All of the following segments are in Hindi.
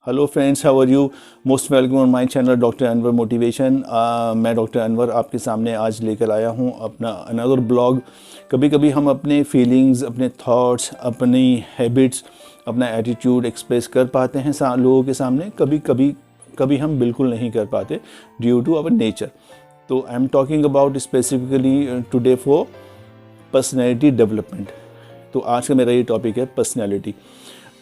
Hello friends, how are you? Most welcome on my channel doctor Anwar motivation. मैं डॉक्टर अनवर आपके सामने आज लेकर आया हूँ अपना अनदर ब्लॉग। कभी कभी हम अपने फीलिंग्स, अपने थॉट्स, अपनी हैबिट्स, अपना एटीट्यूड एक्सप्रेस कर पाते हैं लोगों के सामने। कभी हम बिल्कुल नहीं कर पाते ड्यू टू आवर नेचर। तो I am talking about specifically today for personality development. तो आज का मेरा ये टॉपिक है पर्सनैलिटी।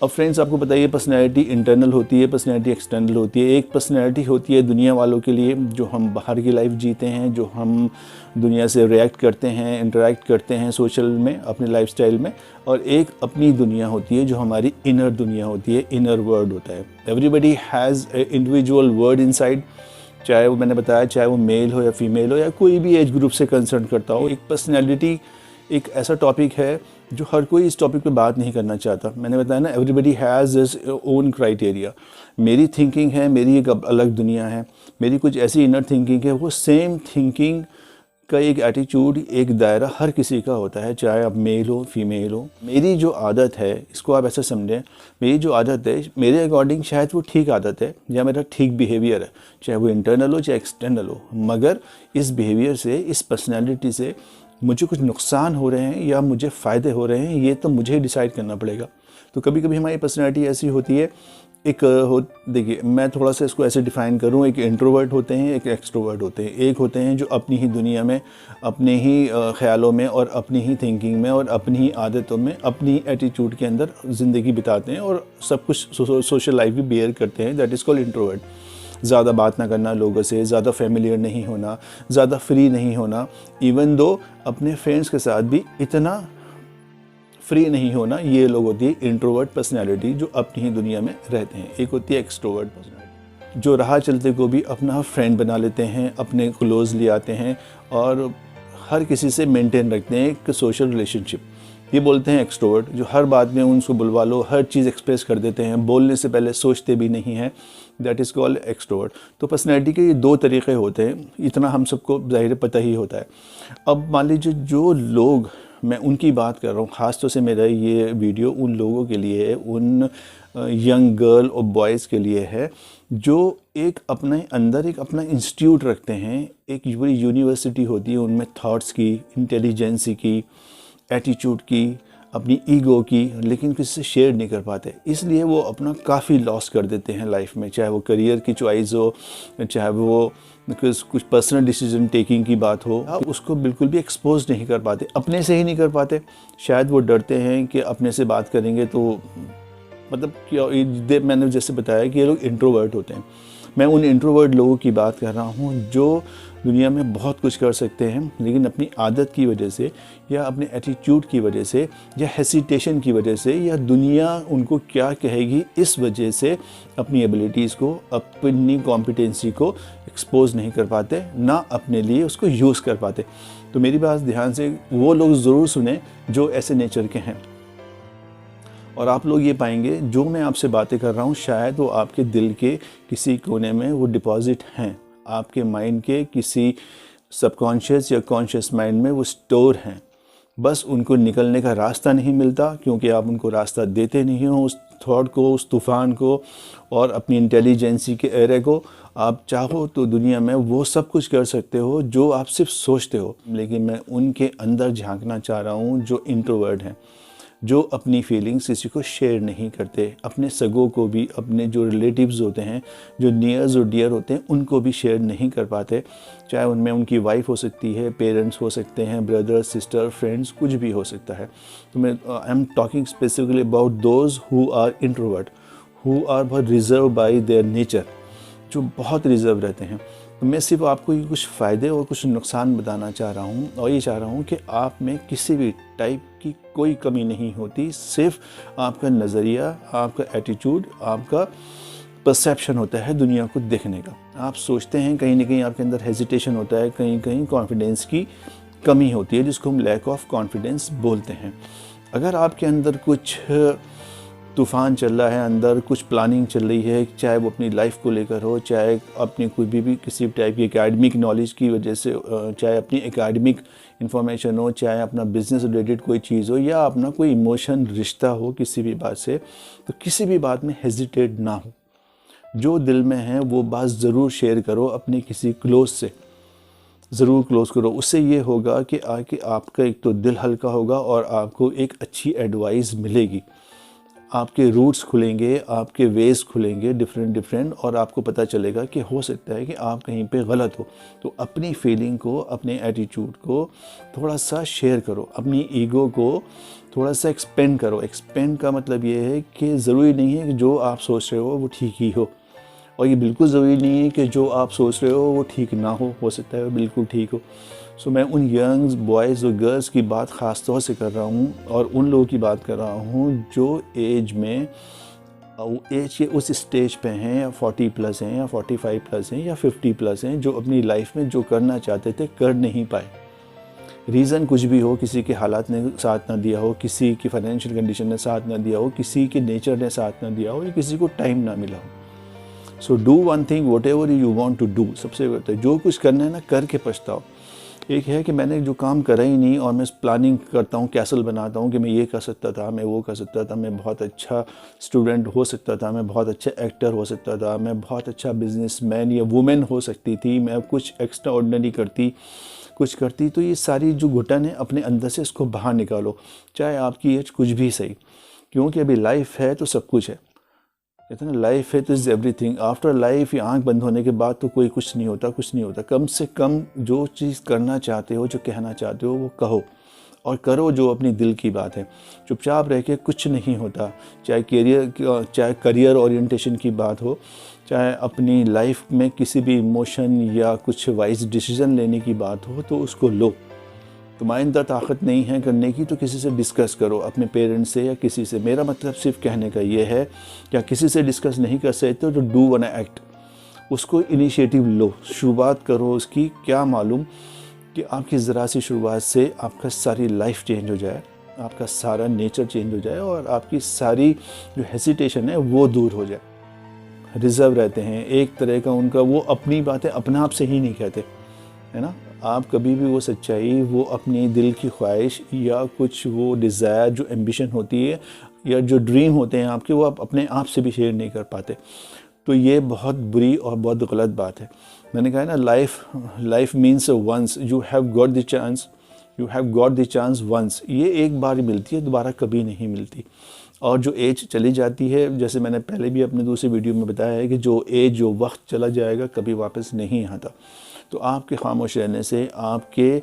अब फ्रेंड्स, आपको बताइए, पर्सनैलिटी इंटरनल होती है, पर्सनैलिटी एक्सटर्नल होती है। एक पर्सनैलिटी होती है दुनिया वालों के लिए, जो हम बाहर की लाइफ जीते हैं, जो हम दुनिया से रिएक्ट करते हैं, इंटरेक्ट करते हैं सोशल में, अपने लाइफस्टाइल में। और एक अपनी दुनिया होती है जो हमारी इनर दुनिया होती है, इनर वर्ल्ड होता है। Everybody has a individual word inside, चाहे वो, मैंने बताया, चाहे वो मेल हो या फीमेल हो या कोई भी एज ग्रुप से कंसर्न करता हो। एक पर्सनैलिटी एक ऐसा टॉपिक है जो हर कोई इस टॉपिक पे बात नहीं करना चाहता। मैंने बताया ना, everybody has his own criteria. मेरी थिंकिंग है, मेरी एक अलग दुनिया है, मेरी कुछ ऐसी इनर थिंकिंग है। वो सेम थिंकिंग का एक एटीट्यूड, एक दायरा हर किसी का होता है, चाहे आप मेल हो फीमेल हो। मेरी जो आदत है, इसको आप ऐसा समझें, मेरी जो आदत है, मेरे अकॉर्डिंग शायद वो ठीक आदत है या मेरा ठीक बिहेवियर है, चाहे वो इंटरनल हो चाहे एक्सटर्नल हो। मगर इस बिहेवियर से, इस पर्सनैलिटी से मुझे कुछ नुकसान हो रहे हैं या मुझे फ़ायदे हो रहे हैं, ये तो मुझे डिसाइड करना पड़ेगा। तो कभी कभी हमारी पर्सनैलिटी ऐसी होती है, देखिए, मैं थोड़ा सा इसको ऐसे डिफ़ाइन करूँ। एक इंट्रोवर्ट होते हैं, एक एक्सट्रोवर्ट होते हैं। एक होते हैं जो अपनी ही दुनिया में, अपने ही ख्यालों में और अपनी ही थिंकिंग में और अपनी ही आदतों में, अपनी एटीट्यूड के अंदर ज़िंदगी बिताते हैं और सब कुछ सोशल लाइफ भी बेयर करते हैं। That is called introvert. ज़्यादा बात ना करना लोगों से, ज़्यादा फेमिलियर नहीं होना, ज़्यादा फ्री नहीं होना, इवन दो अपने फ्रेंड्स के साथ भी इतना फ्री नहीं होना। ये लोग होती है इंट्रोवर्ट पर्सनैलिटी, जो अपनी ही दुनिया में रहते हैं। एक होती है एक्सट्रोवर्ट पर्सनैलिटी, जो राह चलते को भी अपना फ्रेंड बना लेते हैं, अपने क्लोज ले आते हैं और हर किसी से मेंटेन रखते हैं एक सोशल रिलेशनशिप। ये बोलते हैं एक्सट्रोवर्ट, जो हर बात में उनको बुलवा लो, हर चीज़ एक्सप्रेस कर देते हैं, बोलने से पहले सोचते भी नहीं हैं। That is called extrovert. तो पर्सनैलिटी के ये दो तरीक़े होते हैं, इतना हम सबको ज़ाहिर पता ही होता है। अब मान लीजिए, जो लोग, मैं उनकी बात कर रहा हूँ, ख़ास तौर से मेरा ये वीडियो उन लोगों के लिए है, उन यंग गर्ल और बॉयज़ के लिए है, जो एक अपने अंदर एक अपना इंस्टीट्यूट रखते हैं। एक पूरी यूनिवर्सिटी होती है उनमें, थॉट्स की, इंटेलिजेंसी की, एटीट्यूड की, अपनी ईगो की, लेकिन किसी से शेयर नहीं कर पाते। इसलिए वो अपना काफ़ी लॉस कर देते हैं लाइफ में, चाहे वो करियर की चॉइस हो, चाहे वो कुछ पर्सनल डिसीजन टेकिंग की बात हो। आप उसको बिल्कुल भी एक्सपोज नहीं कर पाते, अपने से ही नहीं कर पाते। शायद वो डरते हैं कि अपने से बात करेंगे तो, मतलब क्या, मैंने जैसे बताया कि ये लोग इंट्रोवर्ट होते हैं। मैं उन इंट्रोवर्ट लोगों की बात कर रहा हूँ जो दुनिया में बहुत कुछ कर सकते हैं, लेकिन अपनी आदत की वजह से या अपने एटीट्यूड की वजह से या हेसिटेशन की वजह से या दुनिया उनको क्या कहेगी इस वजह से अपनी एबिलिटीज़ को, अपनी कॉम्पिटेंसी को एक्सपोज नहीं कर पाते, ना अपने लिए उसको यूज़ कर पाते। तो मेरी बात ध्यान से वो लोग ज़रूर सुने जो ऐसे नेचर के हैं। और आप लोग ये पाएंगे, जो मैं आपसे बातें कर रहा हूँ, शायद वो आपके दिल के किसी कोने में वो डिपॉजिट हैं, आपके माइंड के किसी सबकॉन्शियस या कॉन्शियस माइंड में वो स्टोर हैं। बस उनको निकलने का रास्ता नहीं मिलता, क्योंकि आप उनको रास्ता देते नहीं हो, उस थॉट को, उस तूफ़ान को और अपनी इंटेलिजेंसी के एरे को। आप चाहो तो दुनिया में वो सब कुछ कर सकते हो जो आप सिर्फ सोचते हो, लेकिन मैं उनके अंदर झांकना चाह रहा हूँ जो इंट्रोवर्ट हैं, जो अपनी फीलिंग्स किसी को शेयर नहीं करते, अपने सगों को भी, अपने जो रिलेटिव्स होते हैं, जो नियर्स और डियर होते हैं, उनको भी शेयर नहीं कर पाते। चाहे उनमें उनकी वाइफ हो सकती है, पेरेंट्स हो सकते हैं, ब्रदर सिस्टर फ्रेंड्स, कुछ भी हो सकता है। तो मैं I am talking specifically about those who are introvert, who are बहुत रिजर्व बाय देयर नेचर, जो बहुत रिजर्व रहते हैं। तो मैं सिर्फ आपको ये कुछ फ़ायदे और कुछ नुकसान बताना चाह रहा हूँ, और ये चाह रहा हूँ कि आप में किसी भी टाइप की कोई कमी नहीं होती। सिर्फ आपका नज़रिया, आपका एटीट्यूड, आपका परसेप्शन होता है दुनिया को देखने का। आप सोचते हैं, कहीं ना कहीं आपके अंदर हेजिटेशन होता है, कहीं कहीं कॉन्फिडेंस की कमी होती है, जिसको हम लैक ऑफ कॉन्फिडेंस बोलते हैं। अगर आपके अंदर कुछ तूफ़ान चल रहा है, अंदर कुछ प्लानिंग चल रही है, चाहे वो अपनी लाइफ को लेकर हो, चाहे अपनी कोई भी किसी टाइप की एकेडमिक नॉलेज की वजह से, चाहे अपनी एकेडमिक इन्फॉर्मेशन हो, चाहे अपना बिजनेस रिलेटेड कोई चीज़ हो, या अपना कोई इमोशन रिश्ता हो किसी भी बात से, तो किसी भी बात में हेजिटेट ना हो। जो दिल में है वो बात ज़रूर शेयर करो अपने किसी क्लोज से, ज़रूर क्लोज़ करो। उससे ये होगा कि आके आपका एक तो दिल हल्का होगा और आपको एक अच्छी एडवाइस मिलेगी, आपके रूट्स खुलेंगे, आपके वेज़ खुलेंगे डिफरेंट, और आपको पता चलेगा कि हो सकता है कि आप कहीं पे गलत हो। तो अपनी फीलिंग को, अपने एटीट्यूड को थोड़ा सा शेयर करो, अपनी ईगो को थोड़ा सा एक्सपेंड करो। एक्सपेंड का मतलब ये है कि ज़रूरी नहीं है कि जो आप सोच रहे हो वो ठीक ही हो, और ये बिल्कुल ज़रूरी नहीं है कि जो आप सोच रहे हो वो ठीक ना हो सकता है वो बिल्कुल ठीक हो। सो मैं उन यंग्स बॉयज़ और गर्ल्स की बात ख़ास तौर से कर रहा हूँ, और उन लोगों की बात कर रहा हूँ जो एज में एज के उस स्टेज पे हैं, या 40 प्लस हैं, या 45 प्लस हैं, या 50 प्लस हैं, जो अपनी लाइफ में जो करना चाहते थे कर नहीं पाए। रीज़न कुछ भी हो, किसी के हालात ने साथ ना दिया हो, किसी की फाइनेंशियल कंडीशन ने साथ ना दिया हो, किसी के नेचर ने साथ ना दिया हो, या किसी को टाइम ना मिला हो। So do one thing whatever you want to do. सबसे बेहतर जो कुछ करना है ना, करके पछताओ। एक है कि मैंने जो काम करा ही नहीं, और मैं प्लानिंग करता हूँ, कैसल बनाता हूँ कि मैं ये कर सकता था, मैं वो कर सकता था, मैं बहुत अच्छा स्टूडेंट हो सकता था, मैं बहुत अच्छा एक्टर हो सकता था, मैं बहुत अच्छा बिजनेसमैन या वुमेन हो सकती थी, मैं कुछ एक्स्ट्रा ऑर्डिनरी कुछ करती। तो ये सारी जो घुटन है अपने अंदर से इसको बाहर निकालो, चाहे आपकी एज कुछ भी सही, क्योंकि अभी लाइफ है तो सब कुछ है। कहते हैं ना, लाइफ है तो इज़ एवरीथिंग। आफ्टर लाइफ, ये आँख बंद होने के बाद तो कोई कुछ नहीं होता, कुछ नहीं होता। कम से कम जो चीज़ करना चाहते हो, जो कहना चाहते हो, वो कहो और करो जो अपनी दिल की बात है। चुपचाप रह के कुछ नहीं होता। चाहे करियर ओरिएंटेशन की बात हो, चाहे अपनी लाइफ में किसी भी इमोशन या कुछ वाइज डिसीजन लेने की बात हो, तो उसको लो। तुम्हारे अंदर ताकत नहीं है करने की तो किसी से डिस्कस करो, अपने पेरेंट्स से या किसी से। मेरा मतलब सिर्फ कहने का ये है, क्या किसी से डिस्कस नहीं कर सकते तो डू वन एक्ट, उसको इनिशिएटिव लो, शुरुआत करो उसकी। क्या मालूम कि आपकी ज़रा सी शुरुआत से आपका सारी लाइफ चेंज हो जाए, आपका सारा नेचर चेंज हो जाए, और आपकी सारी जो हेसिटेशन है वो दूर हो जाए। रिज़र्व रहते हैं एक तरह का उनका, वो अपनी बातें अपने आप से ही नहीं कहते, है ना। आप कभी भी वो सच्चाई, वो अपनी दिल की ख्वाहिश या कुछ वो डिज़ायर, जो एम्बिशन होती है या जो ड्रीम होते हैं आपके, वो आप अपने आप से भी शेयर नहीं कर पाते। तो ये बहुत बुरी और बहुत गलत बात है। मैंने कहा है ना, life means once, you have got the chance once. ये एक बार मिलती है, दोबारा कभी नहीं मिलती। और जो एज चली जाती है, जैसे मैंने पहले भी अपने दूसरे वीडियो में बताया है कि जो वक्त चला जाएगा कभी वापस नहीं आता। तो आपके खामोश रहने से, आपके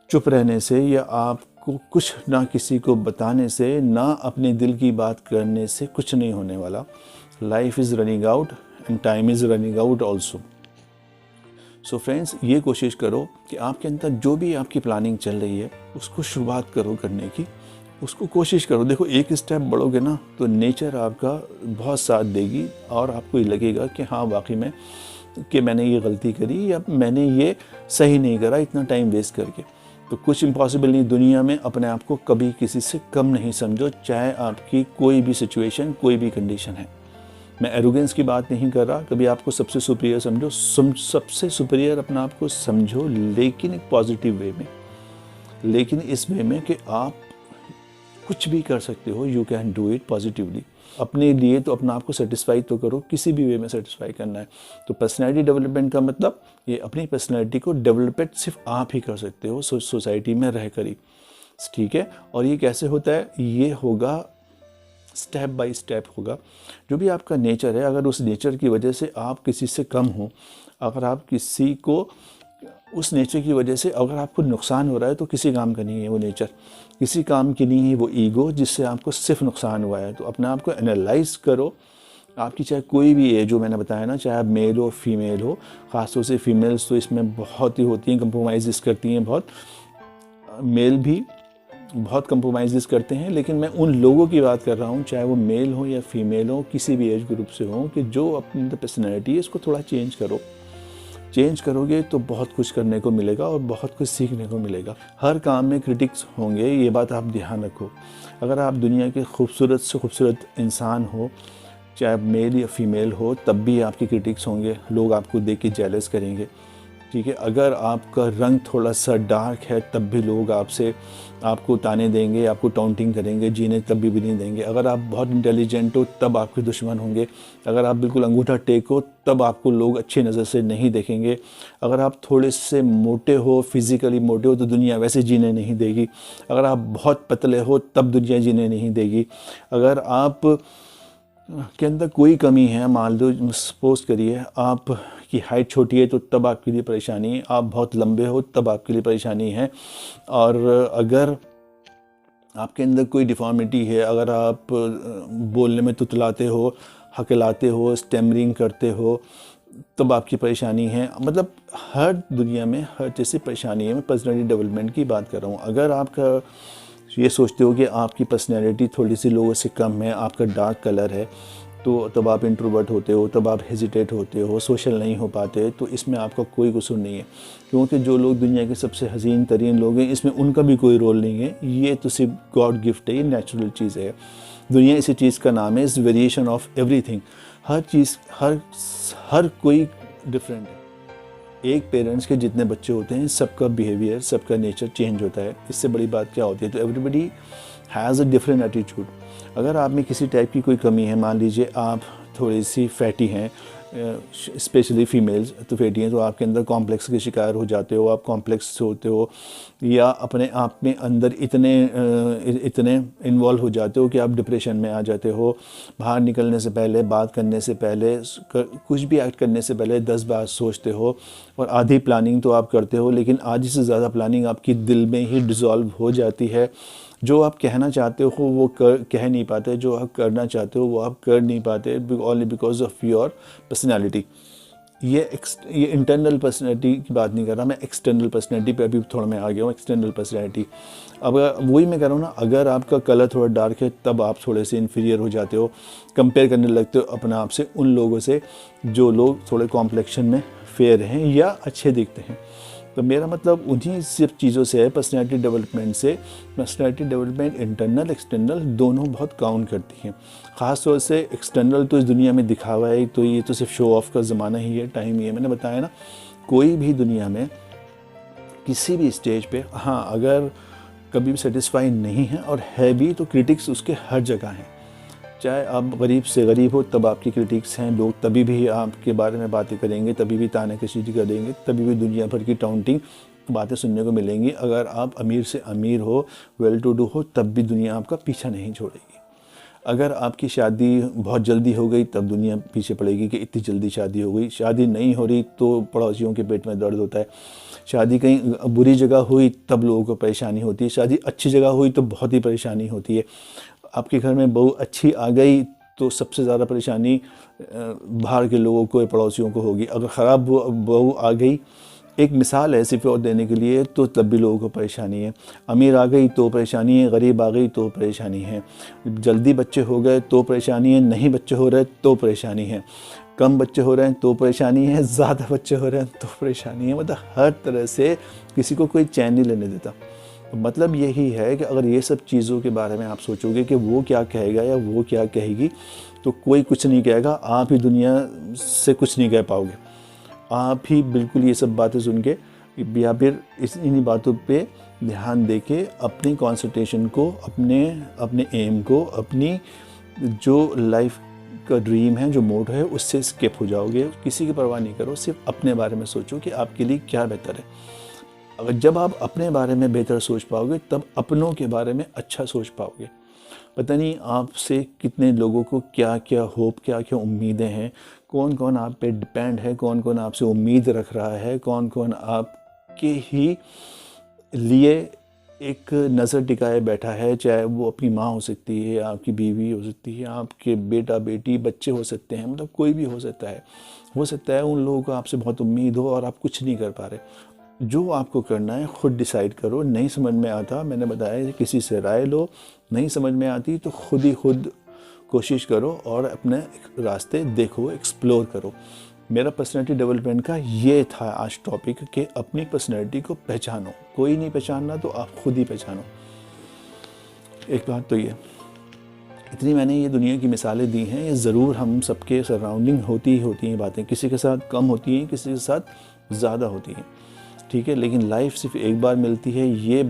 चुप रहने से, या आपको कुछ ना किसी को बताने से, ना अपने दिल की बात करने से कुछ नहीं होने वाला। Life is running out and time is running out also. So friends, ये कोशिश करो कि आपके अंदर जो भी आपकी प्लानिंग चल रही है उसको शुरुआत करो करने की, उसको कोशिश करो। देखो, एक स्टेप बढ़ोगे ना तो नेचर आपका बहुत साथ देगी, और आपको ये लगेगा कि हाँ वाकई में कि मैंने ये गलती करी, या मैंने ये सही नहीं करा इतना टाइम वेस्ट करके। तो कुछ इम्पॉसिबल नहीं दुनिया में। अपने आप को कभी किसी से कम नहीं समझो, चाहे आपकी कोई भी सिचुएशन, कोई भी कंडीशन है। मैं एरोगेंस की बात नहीं कर रहा, कभी आपको सबसे सुपीरियर समझो, सबसे सुपीरियर अपना आप को समझो, लेकिन एक पॉजिटिव वे में, लेकिन इस वे में कि आप कुछ भी कर सकते हो, you can do it positively. अपने लिए तो अपना आप को सेटिस्फाई तो करो, किसी भी वे में सेटिस्फाई करना है। तो पर्सनैलिटी डेवलपमेंट का मतलब, ये अपनी पर्सनैलिटी को डेवलपमेंट सिर्फ आप ही कर सकते हो, सोसाइटी में रह कर ही, ठीक है। और ये कैसे होता है, ये होगा स्टेप बाय स्टेप होगा। जो भी आपका नेचर है, अगर उस नेचर की वजह से आप किसी से कम हो, अगर आप किसी को उस नेचर की वजह से अगर आपको नुकसान हो रहा है, तो किसी काम का नहीं है वो नेचर, किसी काम की नहीं है वो ईगो, जिससे आपको सिर्फ नुकसान हुआ है। तो अपने आप को एनालाइज करो। आपकी चाहे कोई भी एज हो, मैंने बताया ना, चाहे आप मेल हो फीमेल हो, ख़ासतौर से फीमेल्स तो इसमें बहुत ही होती हैं, कंप्रोमाइज़ करती हैं बहुत। मेल भी बहुत कंप्रोमाइज़ करते हैं, लेकिन मैं उन लोगों की बात कर रहा हूँ, चाहे वो मेल हो या फीमेल हो, किसी भी एज ग्रुप से हो, कि जो अपनी पर्सनैलिटी है इसको थोड़ा चेंज करो। चेंज करोगे तो बहुत कुछ करने को मिलेगा और बहुत कुछ सीखने को मिलेगा। हर काम में क्रिटिक्स होंगे, ये बात आप ध्यान रखो। अगर आप दुनिया के खूबसूरत से खूबसूरत इंसान हो, चाहे मेल या फीमेल हो, तब भी आपके क्रिटिक्स होंगे। लोग आपको देख के जेलस करेंगे, ठीक है। अगर आपका रंग थोड़ा सा डार्क है तब भी लोग आपको ताने देंगे, आपको टाउंटिंग करेंगे, जीने तब भी नहीं देंगे। अगर आप बहुत इंटेलिजेंट हो तब आपके दुश्मन होंगे। अगर आप बिल्कुल अंगूठा टेक हो तब आपको लोग अच्छी नज़र से नहीं देखेंगे। अगर आप थोड़े से मोटे हो, फिज़िकली मोटे हो, तो दुनिया वैसे जीने नहीं देगी। अगर आप बहुत पतले हो तब दुनिया जीने नहीं देगी। अगर आप के अंदर कोई कमी है, मान लो सपोज करिए आप की हाइट छोटी है तो तब आपके लिए परेशानी है, आप बहुत लंबे हो तब आपके लिए परेशानी है। और अगर आपके अंदर कोई डिफॉर्मिटी है, अगर आप बोलने में तुतलाते हो, हकलाते हो, स्टैमरिंग करते हो, तब आपकी परेशानी है। मतलब हर दुनिया में हर चीज़ से परेशानी है। मैं पर्सनैलिटी डेवलपमेंट की बात कर रहा हूँ। अगर आपका ये सोचते हो कि आपकी पर्सनैलिटी थोड़ी सी लोगों से कम है, आपका डार्क कलर है, तो तब आप इंट्रोवर्ट होते हो, तब आप हेजिटेट होते हो, सोशल नहीं हो पाते, तो इसमें आपका कोई कसूर नहीं है। क्योंकि जो लोग दुनिया के सबसे हसीन तरीन लोग हैं, इसमें उनका भी कोई रोल नहीं है। ये तो सिर्फ गॉड गिफ्ट है, ये नेचुरल चीज़ है। दुनिया इसी चीज़ का नाम है, इज़ वेरिएशन ऑफ एवरीथिंग। हर चीज़ हर कोई डिफरेंट है। एक पेरेंट्स के जितने बच्चे होते हैं, सबका बिहेवियर, सबका नेचर चेंज होता है। इससे बड़ी बात क्या होती है? तो everybody has a different attitude. अगर आप में किसी टाइप की कोई कमी है, मान लीजिए आप थोड़ी सी फैटी हैं, स्पेशली फीमेल्स तो फैटी हैं, तो आपके अंदर कॉम्प्लेक्स के शिकार हो जाते हो, आप कॉम्प्लेक्स होते हो, या अपने आप में अंदर इतने इन्वॉल्व हो जाते हो कि आप डिप्रेशन में आ जाते हो। बाहर निकलने से पहले, बात करने से पहले, कुछ भी एक्ट करने से पहले 10 बार सोचते हो। और आधी प्लानिंग तो आप करते हो, लेकिन आधी से ज़्यादा प्लानिंग आपकी दिल में ही डिज़ोल्व हो जाती है। जो आप कहना चाहते हो वो कह नहीं पाते, जो आप करना चाहते हो वो आप कर नहीं पाते, only because of your personality. ये इंटरनल पर्सनैलिटी की बात नहीं कर रहा मैं, एक्सटर्नल पर्सनैलिटी पे अभी थोड़ा मैं आ गया हूँ। एक्सटर्नल पर्सनैलिटी, अब वही मैं कह रहा हूँ ना, अगर आपका कलर थोड़ा डार्क है तब आप थोड़े से इन्फीरियर हो जाते हो, कंपेयर करने लगते हो अपने आप से उन लोगों से जो लोग थोड़े कॉम्प्लेक्शन में फेयर हैं या अच्छे दिखते हैं। तो मेरा मतलब उन्हीं सिर्फ चीज़ों से है, पर्सनैलिटी डेवलपमेंट से। पर्सनैलिटी डेवलपमेंट इंटरनल एक्सटर्नल दोनों बहुत काउंट करती हैं। ख़ास तौर से एक्सटर्नल तो इस दुनिया में दिखावा है, तो ये तो सिर्फ शो ऑफ का ज़माना ही है, टाइम ही है। मैंने बताया ना, कोई भी दुनिया में किसी भी स्टेज पे, हाँ, अगर कभी भी सेटिस्फाई नहीं है और है भी, तो क्रिटिक्स उसके हर जगह हैं। चाहे आप गरीब से गरीब हो तब आपकी क्रिटिक्स हैं, लोग तभी भी आपके बारे में बातें करेंगे, तभी भी तानाकशी करेंगे, तभी भी दुनिया भर की टाउंटिंग बातें सुनने को मिलेंगी। अगर आप अमीर से अमीर हो, वेल टू डू हो, तब भी दुनिया आपका पीछा नहीं छोड़ेगी। अगर आपकी शादी बहुत जल्दी हो गई तब दुनिया पीछे पड़ेगी कि इतनी जल्दी शादी हो गई। शादी नहीं हो रही तो पड़ोसियों के पेट में दर्द होता है। शादी कहीं बुरी जगह हुई तब लोगों को परेशानी होती है। शादी अच्छी जगह हुई तो बहुत ही परेशानी होती है। आपके घर में बहू अच्छी आ गई तो सबसे ज़्यादा परेशानी बाहर के लोगों को, पड़ोसियों को होगी। अगर ख़राब बहू आ गई, एक मिसाल है सिर्फ और देने के लिए, तो तब भी लोगों को परेशानी है। अमीर आ गई तो परेशानी है, गरीब आ गई तो परेशानी है। जल्दी बच्चे हो गए तो परेशानी है, नहीं बच्चे हो रहे तो परेशानी है, कम बच्चे हो रहे हैं तो परेशानी है, ज़्यादा बच्चे हो रहे हैं तो परेशानी है। मतलब हर तरह से किसी को कोई चैन नहीं लेने देता। मतलब यही है कि अगर ये सब चीज़ों के बारे में आप सोचोगे कि वो क्या कहेगा या वो क्या कहेगी, तो कोई कुछ नहीं कहेगा, आप ही दुनिया से कुछ नहीं कह पाओगे। आप ही बिल्कुल ये सब बातें सुन के या फिर इन्हीं बातों पे ध्यान दे के अपनी कॉन्सेंट्रेशन को, अपने एम को, अपनी जो लाइफ का ड्रीम है, जो मोटो है, उससे स्किप हो जाओगे। किसी की परवाह नहीं करो, सिर्फ अपने बारे में सोचो कि आपके लिए क्या बेहतर है। अगर जब आप अपने बारे में बेहतर सोच पाओगे तब अपनों के बारे में अच्छा सोच पाओगे। पता नहीं आपसे कितने लोगों को क्या क्या होप, क्या क्या उम्मीदें हैं, कौन कौन आप पे डिपेंड है, कौन कौन आपसे उम्मीद रख रहा है, कौन कौन आपके ही लिए एक नज़र टिकाए बैठा है। चाहे वो अपनी माँ हो सकती है, आपकी बीवी हो सकती है, आपके बेटा बेटी, बच्चे हो सकते हैं, मतलब कोई भी हो सकता है। हो सकता है उन लोगों को आपसे बहुत उम्मीद हो और आप कुछ नहीं कर पा रहे। जो आपको करना है खुद डिसाइड करो। नहीं समझ में आता, मैंने बताया, किसी से राय लो। नहीं समझ में आती तो खुद कोशिश करो और अपने रास्ते देखो, एक्सप्लोर करो। मेरा पर्सनैलिटी डेवलपमेंट का ये था आज टॉपिक कि अपनी पर्सनैलिटी को पहचानो। कोई नहीं पहचानना तो आप खुद ही पहचानो। एक बात तो ये, इतनी मैंने ये दुनिया की मिसालें दी हैं, ये ज़रूर हम सबके सराउंडिंग होती ही होती हैं बातें। किसी के साथ कम होती हैं, किसी के साथ ज़्यादा होती हैं, ठीक है। लेकिन लाइफ सिर्फ एक बार मिलती है, ये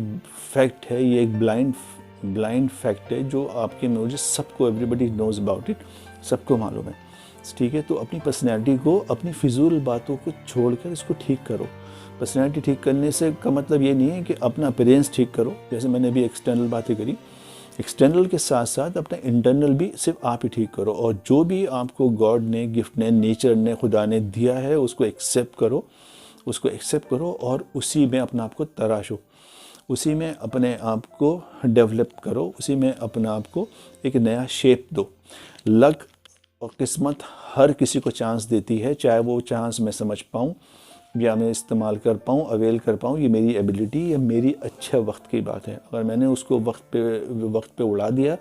फैक्ट है, ये एक ब्लाइंड फैक्ट है जो आपके मुझे सबको, एवरीबडी नोज अबाउट इट, सबको मालूम है, ठीक है। तो अपनी पर्सनैलिटी को, अपनी फिजूल बातों को छोड़कर इसको ठीक करो। पर्सनैलिटी ठीक करने से का मतलब ये नहीं है कि अपना अपीयरेंस ठीक करो, जैसे मैंने अभी एक्सटर्नल बातें करी, एक्सटर्नल के साथ साथ अपना इंटरनल भी सिर्फ आप ही ठीक करो। और जो भी आपको गॉड ने, गिफ्ट ने, नेचर ने, खुदा ने दिया है उसको एक्सेप्ट करो और उसी में अपना आप को तराशो, उसी में अपने आप को डेवलप करो, उसी में अपने आप को एक नया शेप दो। लक और किस्मत हर किसी को चांस देती है, चाहे वो चांस मैं समझ पाऊँ या मैं इस्तेमाल कर पाऊँ, अवेल कर पाऊँ, ये मेरी एबिलिटी या मेरी अच्छे वक्त की बात है। अगर मैंने उसको वक्त पे उड़ा दिया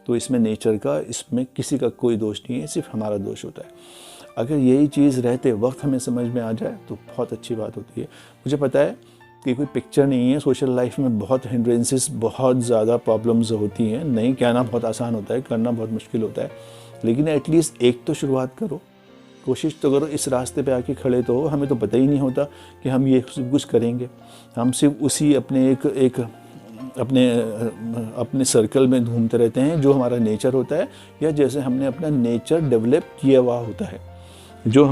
तो इसमें नेचर का, इसमें किसी का कोई दोष नहीं है, सिर्फ हमारा दोष होता है। अगर यही चीज़ रहते वक्त हमें समझ में आ जाए तो बहुत अच्छी बात होती है। मुझे पता है कि कोई पिक्चर नहीं है, सोशल लाइफ में बहुत हिंड्रेंसेस, बहुत ज़्यादा प्रॉब्लम्स होती हैं, नहीं कहना बहुत आसान होता है, करना बहुत मुश्किल होता है, लेकिन एटलीस्ट एक तो शुरुआत करो, कोशिश तो करो। इस रास्ते पे आके खड़े तो हो, हमें तो पता ही नहीं होता कि हम ये कुछ करेंगे, हम सिर्फ उसी अपने अपने सर्कल में घूमते रहते हैं जो हमारा नेचर होता है, या जैसे हमने अपना नेचर डेवलप किया हुआ होता है, जो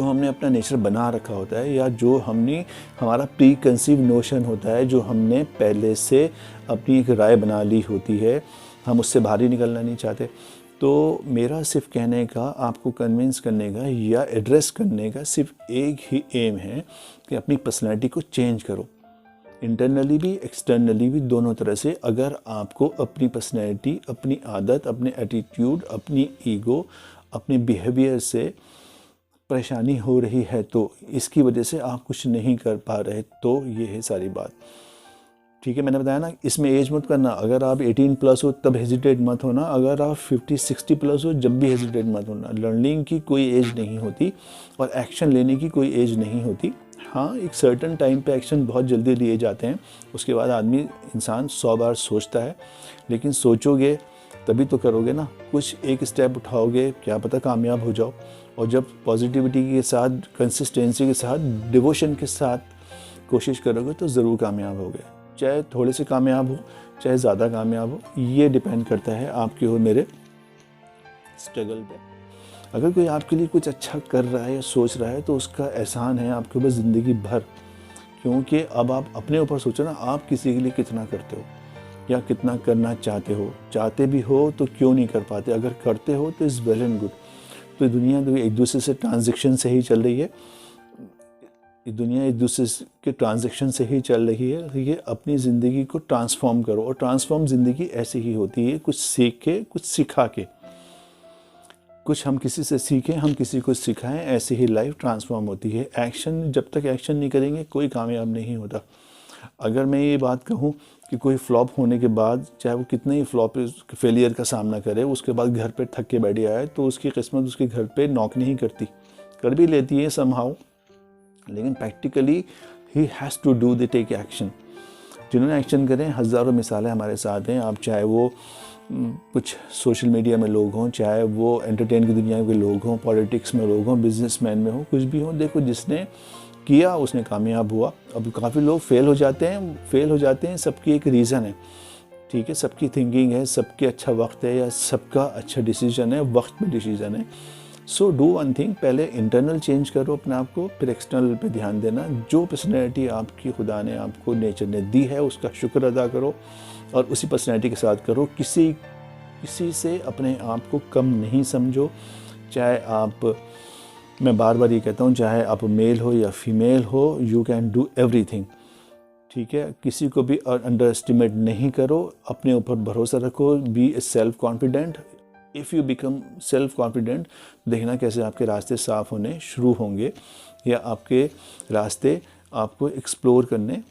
हमने अपना नेचर बना रखा होता है, या जो हमारा प्री कंसीव नोशन होता है, जो हमने पहले से अपनी एक राय बना ली होती है, हम उससे बाहर ही निकलना नहीं चाहते। तो मेरा सिर्फ कहने का, आपको कन्विंस करने का या एड्रेस करने का सिर्फ एक ही एम है कि अपनी पर्सनैलिटी को चेंज करो, इंटरनली भी एक्सटर्नली भी, दोनों तरह से। अगर आपको अपनी पर्सनैलिटी, अपनी आदत, अपने एटीट्यूड, अपनी ईगो, अपने बिहेवियर से परेशानी हो रही है, तो इसकी वजह से आप कुछ नहीं कर पा रहे, तो ये है सारी बात, ठीक है। मैंने बताया ना, इसमें एज मत करना, अगर आप 18 प्लस हो तब हेजिटेट मत होना, अगर आप 50-60 प्लस हो जब भी हेजिटेट मत होना। लर्निंग की कोई एज नहीं होती और एक्शन लेने की कोई एज नहीं होती। हाँ, एक सर्टन टाइम पे एक्शन बहुत जल्दी लिए जाते हैं, उसके बाद इंसान 100 बार सोचता है, लेकिन सोचोगे तभी तो करोगे ना, कुछ एक स्टेप उठाओगे, क्या पता कामयाब हो जाओ। और जब पॉजिटिविटी के साथ, कंसिस्टेंसी के साथ, डिवोशन के साथ कोशिश करोगे तो ज़रूर कामयाब होगे, चाहे थोड़े से कामयाब हो, चाहे ज़्यादा कामयाब हो, ये डिपेंड करता है आपके और मेरे स्ट्रगल पे। अगर कोई आपके लिए कुछ अच्छा कर रहा है या सोच रहा है तो उसका एहसान है आपके ऊपर ज़िंदगी भर, क्योंकि अब आप अपने ऊपर सोचो ना, आप किसी के लिए कितना करते हो या कितना करना चाहते भी हो तो क्यों नहीं कर पाते। अगर करते हो तो इज़ वेल एंड गुड। तो दुनिया तो एक दूसरे से ट्रांजैक्शन से ही चल रही है, दुनिया एक दूसरे के ट्रांजैक्शन से ही चल रही है। ये अपनी ज़िंदगी को ट्रांसफॉर्म करो, और ट्रांसफॉर्म ज़िंदगी ऐसी ही होती है, कुछ सीख के, कुछ सिखा के, कुछ हम किसी से सीखें, हम किसी को सिखाएं, ऐसे ही लाइफ ट्रांसफॉर्म होती है। एक्शन, जब तक एक्शन नहीं करेंगे कोई कामयाब नहीं होता। अगर मैं ये बात कहूँ कि कोई फ्लॉप होने के बाद, चाहे वो कितने ही फेलियर का सामना करे, उसके बाद घर पे थक के बैठ आए, तो उसकी किस्मत उसके घर पे नॉक नहीं करती, कर भी लेती है समहाउ, लेकिन practically he has to do the take action. जिन्होंने एक्शन करें, हज़ारों मिसालें हमारे साथ हैं। आप चाहे वो कुछ सोशल मीडिया में लोग हों, चाहे वो एंटरटेन की दुनिया के लोग हों, पॉलिटिक्स में लोग हों, बिजनेसमैन में हो, कुछ भी हो, देखो जिसने किया उसने कामयाब हुआ। अब काफ़ी लोग फेल हो जाते हैं, सबकी एक रीज़न है, ठीक है, सबकी थिंकिंग है, सबके अच्छा वक्त है, या सबका अच्छा डिसीजन है, वक्त में डिसीजन है। सो डू वन थिंग, पहले इंटरनल चेंज करो अपने आप को, फिर एक्सटर्नल पे ध्यान देना। जो पर्सनैलिटी आपकी खुदा ने, आपको नेचर ने दी है, उसका शुक्र अदा करो और उसी पर्सनैलिटी के साथ करो। किसी से अपने आप को कम नहीं समझो, चाहे आप, मैं बार बार ये कहता हूँ, चाहे आप मेल हो या फीमेल हो, यू कैन डू एवरीथिंग, ठीक है। किसी को भी अंडर एस्टिमेट नहीं करो, अपने ऊपर भरोसा रखो, be self confident. If you become self confident, देखना कैसे आपके रास्ते साफ़ होने शुरू होंगे, या आपके रास्ते आपको एक्सप्लोर करने,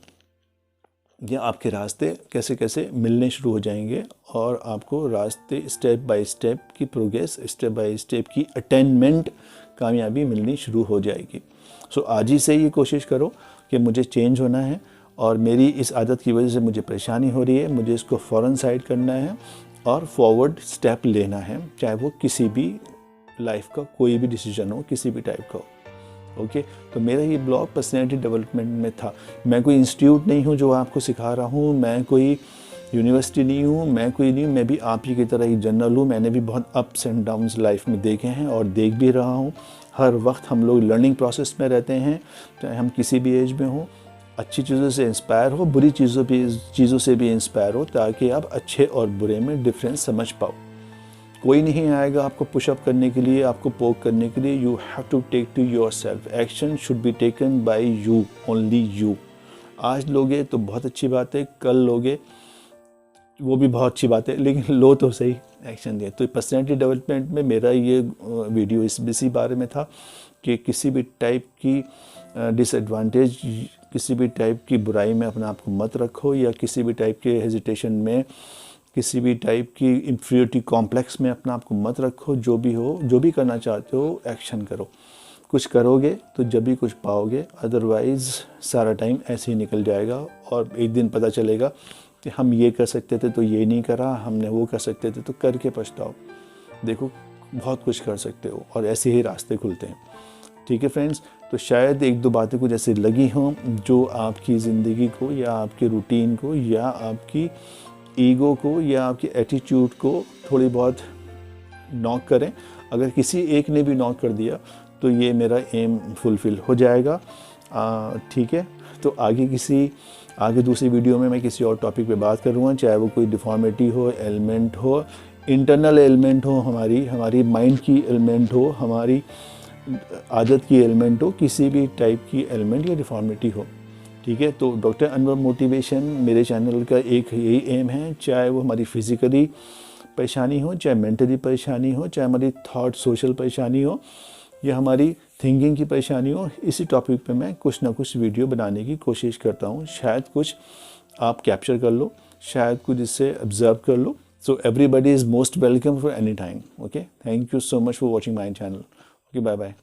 या आपके रास्ते कैसे कैसे मिलने शुरू हो जाएंगे, और आपको रास्ते स्टेप बाय स्टेप की प्रोग्रेस, स्टेप बाय स्टेप की अटेनमेंट, कामयाबी मिलनी शुरू हो जाएगी। सो आज ही से ये कोशिश करो कि मुझे चेंज होना है, और मेरी इस आदत की वजह से मुझे परेशानी हो रही है, मुझे इसको फ़ौरन साइड करना है और फॉरवर्ड स्टेप लेना है, चाहे वो किसी भी लाइफ का कोई भी डिसीजन हो, किसी भी टाइप का हो। ओके। तो मेरा ये ब्लॉग पर्सनैलिटी डेवलपमेंट में था। मैं कोई इंस्टीट्यूट नहीं हूँ जो आपको सिखा रहा हूँ, मैं कोई यूनिवर्सिटी नहीं हूँ, मैं कोई नहीं हूँ, मैं भी आप ही की तरह ही जनरल हूँ। मैंने भी बहुत अप्स एंड डाउन्स लाइफ में देखे हैं और देख भी रहा हूँ। हर वक्त हम लोग लर्निंग प्रोसेस में रहते हैं, चाहे हम किसी भी एज में हों। अच्छी चीज़ों से इंस्पायर हो, बुरी चीज़ों से भी इंस्पायर हो, ताकि आप अच्छे और बुरे में डिफरेंस समझ पाओ। कोई नहीं आएगा आपको पुशअप करने के लिए, आपको पोक करने के लिए। You have to take to yourself. Action should be taken by you, only you. आज लोगे तो बहुत अच्छी बात है, कल लोगे वो भी बहुत अच्छी बात है, लेकिन लो तो सही, एक्शन दे। तो पर्सनैलिटी डेवलपमेंट में मेरा ये वीडियो इसी बारे में था कि किसी भी टाइप की डिसएडवांटेज, किसी भी टाइप की बुराई में अपने आप को मत रखो, या किसी भी टाइप के हेजिटेशन में, किसी भी टाइप की इंफीरियरिटी कॉम्प्लेक्स में अपने आप को मत रखो। जो भी हो, जो भी करना चाहते हो, एक्शन करो। कुछ करोगे तो जब भी कुछ पाओगे, अदरवाइज़ सारा टाइम ऐसे ही निकल जाएगा और एक दिन पता चलेगा कि हम ये कर सकते थे तो ये नहीं करा, हमने वो कर सकते थे तो करके पछताओ। देखो, बहुत कुछ कर सकते हो और ऐसे ही रास्ते खुलते हैं। ठीक है फ्रेंड्स, तो शायद एक दो बातें कुछ ऐसी लगी हों जो आपकी ज़िंदगी को, या आपके रूटीन को, या आपकी ईगो को, या आपके एटीट्यूड को थोड़ी बहुत नॉक करें। अगर किसी एक ने भी नॉक कर दिया तो ये मेरा एम फुलफ़िल हो जाएगा। ठीक है, तो आगे दूसरी वीडियो में मैं किसी और टॉपिक पे बात करूँगा, चाहे वो कोई डिफॉर्मिटी हो, एलिमेंट हो, इंटरनल एलिमेंट हो, हमारी माइंड की एलिमेंट हो, हमारी आदत की एलिमेंट हो, किसी भी टाइप की एलिमेंट या डिफॉर्मिटी हो। ठीक है, तो डॉक्टर अनवर मोटिवेशन मेरे चैनल का एक यही एम है, चाहे वो हमारी फिज़िकली परेशानी हो, चाहे मेंटली परेशानी हो, चाहे हमारी थॉट सोशल परेशानी हो, या हमारी थिंकिंग की परेशानी हो, इसी टॉपिक पे मैं कुछ ना कुछ वीडियो बनाने की कोशिश करता हूँ। शायद कुछ आप कैप्चर कर लो, शायद कुछ इससे ऑब्जर्व कर लो। So everybody is most welcome for any time. Okay, thank you so much for watching my channel. Okay, bye bye.